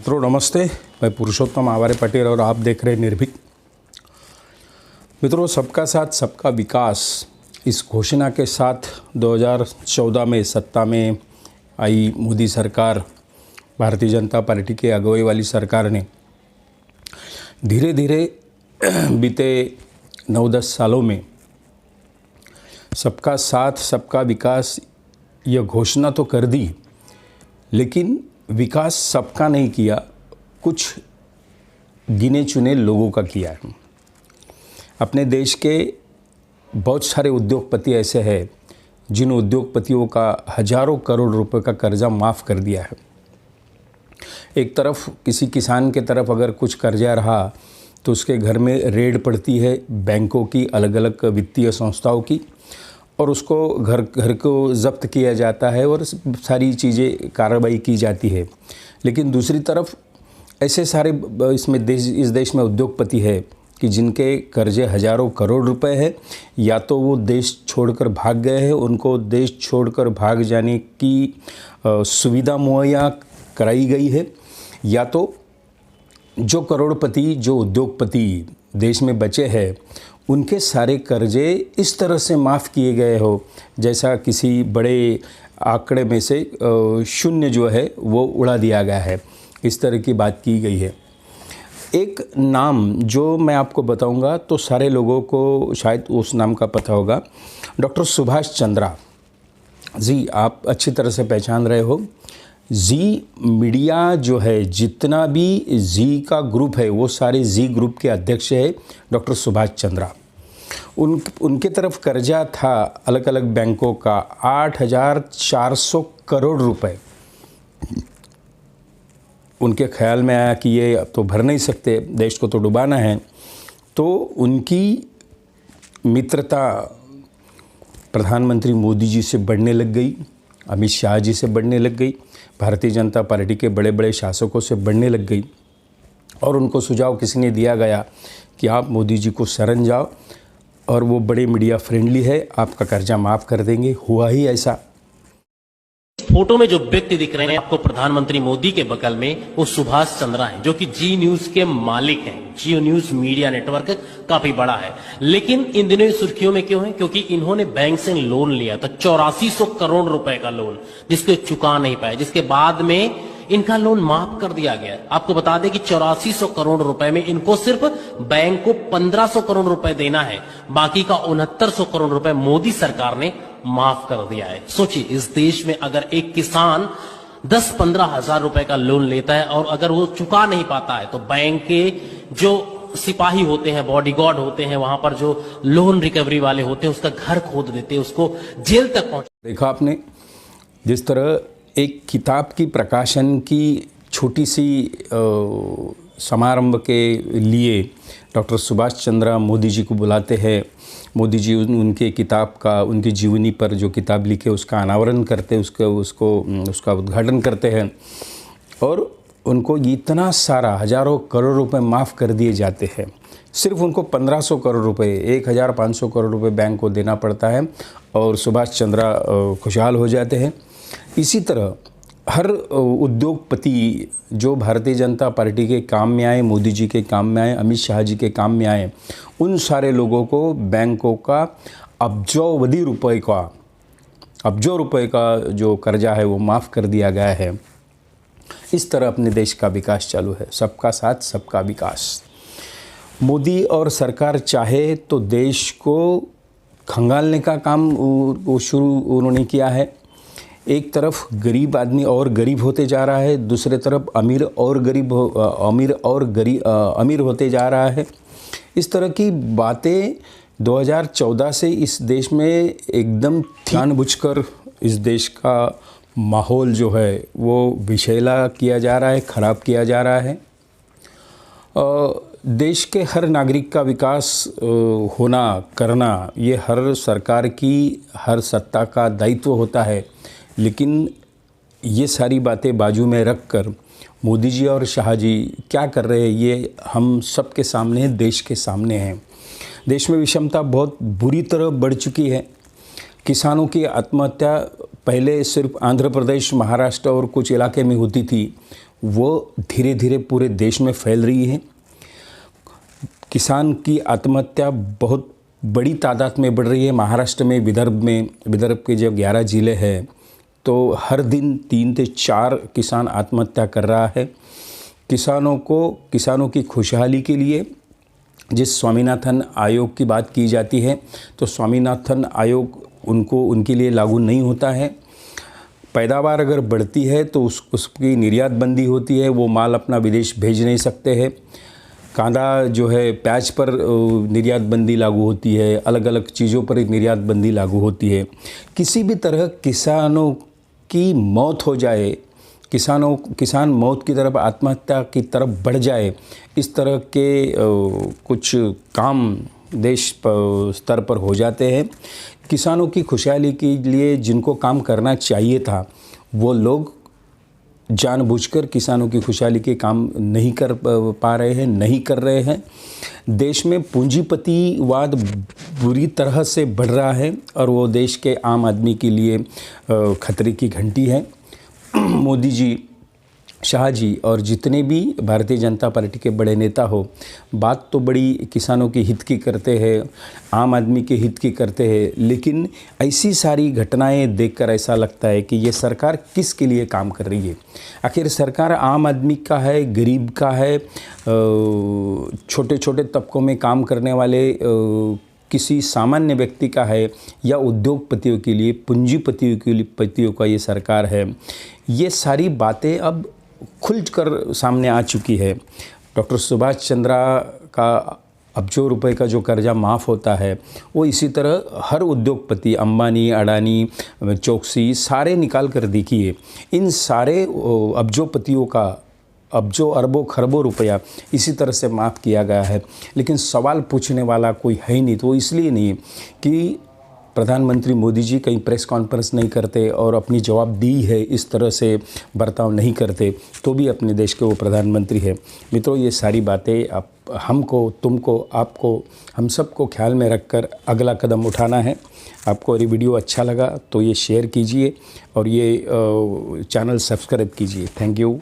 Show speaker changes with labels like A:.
A: मित्रों नमस्ते, मैं पुरुषोत्तम आवारे पटेल और आप देख रहे निर्भीक। मित्रों, सबका साथ सबका विकास इस घोषणा के साथ 2014 में सत्ता में आई मोदी सरकार, भारतीय जनता पार्टी के अगुवाई वाली सरकार ने धीरे धीरे बीते 9-10 सालों में सबका साथ सबका विकास यह घोषणा तो कर दी, लेकिन विकास सबका नहीं किया, कुछ गिने चुने लोगों का किया है। अपने देश के बहुत सारे उद्योगपति ऐसे हैं जिन उद्योगपतियों का हजारों करोड़ रुपए का कर्जा माफ़ कर दिया है। एक तरफ किसी किसान के तरफ अगर कुछ कर्जा रहा तो उसके घर में रेड पड़ती है बैंकों की, अलग अलग वित्तीय संस्थाओं की, और उसको घर को जब्त किया जाता है और सारी चीज़ें कार्रवाई की जाती है। लेकिन दूसरी तरफ ऐसे सारे इस देश में उद्योगपति है कि जिनके कर्जे हजारों करोड़ रुपए है, या तो वो देश छोड़कर भाग गए हैं, उनको देश छोड़कर भाग जाने की सुविधा मुहैया कराई गई है, या तो जो करोड़पति जो उद्योगपति देश में बचे हैं उनके सारे कर्जे इस तरह से माफ़ किए गए हो जैसा किसी बड़े आंकड़े में से शून्य जो है वो उड़ा दिया गया है। इस तरह की बात की गई है। एक नाम जो मैं आपको बताऊंगा तो सारे लोगों को शायद उस नाम का पता होगा, डॉक्टर सुभाष चंद्रा जी। आप अच्छी तरह से पहचान रहे हो। जी मीडिया जो है, जितना भी जी का ग्रुप है वो सारे जी ग्रुप के अध्यक्ष है डॉक्टर सुभाष चंद्रा। उनके तरफ कर्जा था अलग अलग बैंकों का 8,400 करोड़ रुपए। उनके ख्याल में आया कि ये अब तो भर नहीं सकते, देश को तो डुबाना है, तो उनकी मित्रता प्रधानमंत्री मोदी जी से बढ़ने लग गई, अमित शाह जी से बढ़ने लग गई, भारतीय जनता पार्टी के बड़े बड़े शासकों से बढ़ने लग गई। और उनको सुझाव किसी ने दिया गया कि आप मोदी जी को शरण जाओ और वो बड़े मीडिया फ्रेंडली है, आपका कर्जा माफ़ कर देंगे। हुआ ही ऐसा।
B: फोटो में जो व्यक्ति दिख रहे हैं आपको प्रधानमंत्री मोदी के बगल में, वो सुभाष चंद्रा है, जो कि जी न्यूज के मालिक हैं। जी न्यूज मीडिया नेटवर्क काफी बड़ा है, लेकिन इन दिनों सुर्खियों में क्यों है? क्योंकि इन्होंने बैंक से लोन लिया था 8400 करोड़ रुपए का लोन, जिसको चुका नहीं पाए, जिसके बाद में इनका लोन माफ कर दिया गया। आपको बता दें कि 8400 करोड़ रुपए में इनको सिर्फ बैंक को 1500 करोड़ रुपए देना है, बाकी का 6900 करोड़ रुपए मोदी सरकार ने माफ कर दिया है। सोचिए, इस देश में अगर एक किसान 10-15 हजार रुपए का लोन लेता है और अगर वो चुका नहीं पाता है तो बैंक के जो सिपाही होते हैं, बॉडीगार्ड होते हैं, वहां पर जो लोन रिकवरी वाले होते हैं, उसका घर खोद देते हैं, उसको जेल तक पहुंच।
A: देखा आपने जिस तरह एक किताब की प्रकाशन की छोटी सी समारंभ के लिए डॉक्टर सुभाष चंद्रा मोदी जी को बुलाते हैं। मोदी जी उनके किताब का, उनकी जीवनी पर जो किताब लिखे उसका अनावरण करते, उसका उद्घाटन करते हैं, और उनको इतना सारा हजारों करोड़ रुपए माफ़ कर दिए जाते हैं। सिर्फ उनको 1500 करोड़ रुपए, 1500 करोड़ रुपए बैंक को देना पड़ता है और सुभाष चंद्रा खुशहाल हो जाते हैं। इसी तरह हर उद्योगपति जो भारतीय जनता पार्टी के काम में आए, मोदी जी के काम में आए, अमित शाह जी के काम में आए, उन सारे लोगों को बैंकों का अब्जों रुपए का जो कर्जा है वो माफ़ कर दिया गया है। इस तरह अपने देश का विकास चालू है, सबका साथ सबका विकास। मोदी और सरकार चाहे तो देश को खंगालने का काम शुरू उन्होंने किया है। एक तरफ गरीब आदमी और गरीब होते जा रहा है, दूसरे तरफ अमीर होते जा रहा है। इस तरह की बातें 2014 से इस देश में एकदम जानबूझकर इस देश का माहौल जो है वो विषैला किया जा रहा है, ख़राब किया जा रहा है। देश के हर नागरिक का विकास होना करना ये हर सरकार की, हर सत्ता का दायित्व होता है, लेकिन ये सारी बातें बाजू में रखकर मोदी जी और शाह जी क्या कर रहे हैं ये हम सब के सामने, देश के सामने हैं। देश में विषमता बहुत बुरी तरह बढ़ चुकी है। किसानों की आत्महत्या पहले सिर्फ आंध्र प्रदेश, महाराष्ट्र और कुछ इलाके में होती थी, वो धीरे धीरे पूरे देश में फैल रही है। किसान की आत्महत्या बहुत बड़ी तादाद में बढ़ रही है। महाराष्ट्र में विदर्भ के जो 11 ज़िले हैं तो हर दिन 3 से 4 किसान आत्महत्या कर रहा है। किसानों की खुशहाली के लिए जिस स्वामीनाथन आयोग की बात की जाती है तो स्वामीनाथन आयोग उनके लिए लागू नहीं होता है। पैदावार अगर बढ़ती है तो उसकी निर्यात बंदी होती है, वो माल अपना विदेश भेज नहीं सकते हैं। कांदा जो है, प्याज पर निर्यात बंदी लागू होती है, अलग अलग चीज़ों पर निर्यात बंदी लागू होती है। किसी भी तरह किसानों की मौत हो जाए, किसान मौत की तरफ, आत्महत्या की तरफ बढ़ जाए, इस तरह के कुछ काम देश स्तर पर हो जाते हैं। किसानों की खुशहाली के लिए जिनको काम करना चाहिए था वो लोग जानबूझकर किसानों की खुशहाली के काम नहीं कर पा रहे हैं, नहीं कर रहे हैं। देश में पूंजीपतिवाद बुरी तरह से बढ़ रहा है और वो देश के आम आदमी के लिए खतरे की घंटी है। मोदी जी, शाह जी और जितने भी भारतीय जनता पार्टी के बड़े नेता हो, बात तो बड़ी किसानों के हित की करते हैं, आम आदमी के हित की करते हैं, लेकिन ऐसी सारी घटनाएं देखकर ऐसा लगता है कि ये सरकार किसके लिए काम कर रही है। आखिर सरकार आम आदमी का है, गरीब का है, छोटे छोटे तबकों में काम करने वाले किसी सामान्य व्यक्ति का है, या उद्योगपतियों के लिए, पूंजीपतियों का ये सरकार है। ये सारी बातें अब खुलकर सामने आ चुकी है। डॉक्टर सुभाष चंद्रा का अरबों रुपए का जो कर्जा माफ़ होता है, वो इसी तरह हर उद्योगपति, अंबानी, अडानी, चौकसी, सारे निकाल कर देखिए, इन सारे अब्जोपतियों का अरबों खरबों रुपया इसी तरह से माफ़ किया गया है। लेकिन सवाल पूछने वाला कोई है ही नहीं। तो वो इसलिए नहीं कि प्रधानमंत्री मोदी जी कहीं प्रेस कॉन्फ्रेंस नहीं करते और अपनी जवाबदेही है इस तरह से बर्ताव नहीं करते, तो भी अपने देश के वो प्रधानमंत्री है। मित्रों, ये सारी बातें आप हमको, तुमको, आपको, हम सबको ख्याल में रखकर अगला कदम उठाना है। आपको ये वीडियो अच्छा लगा तो ये शेयर कीजिए और ये चैनल सब्सक्राइब कीजिए। Thank you.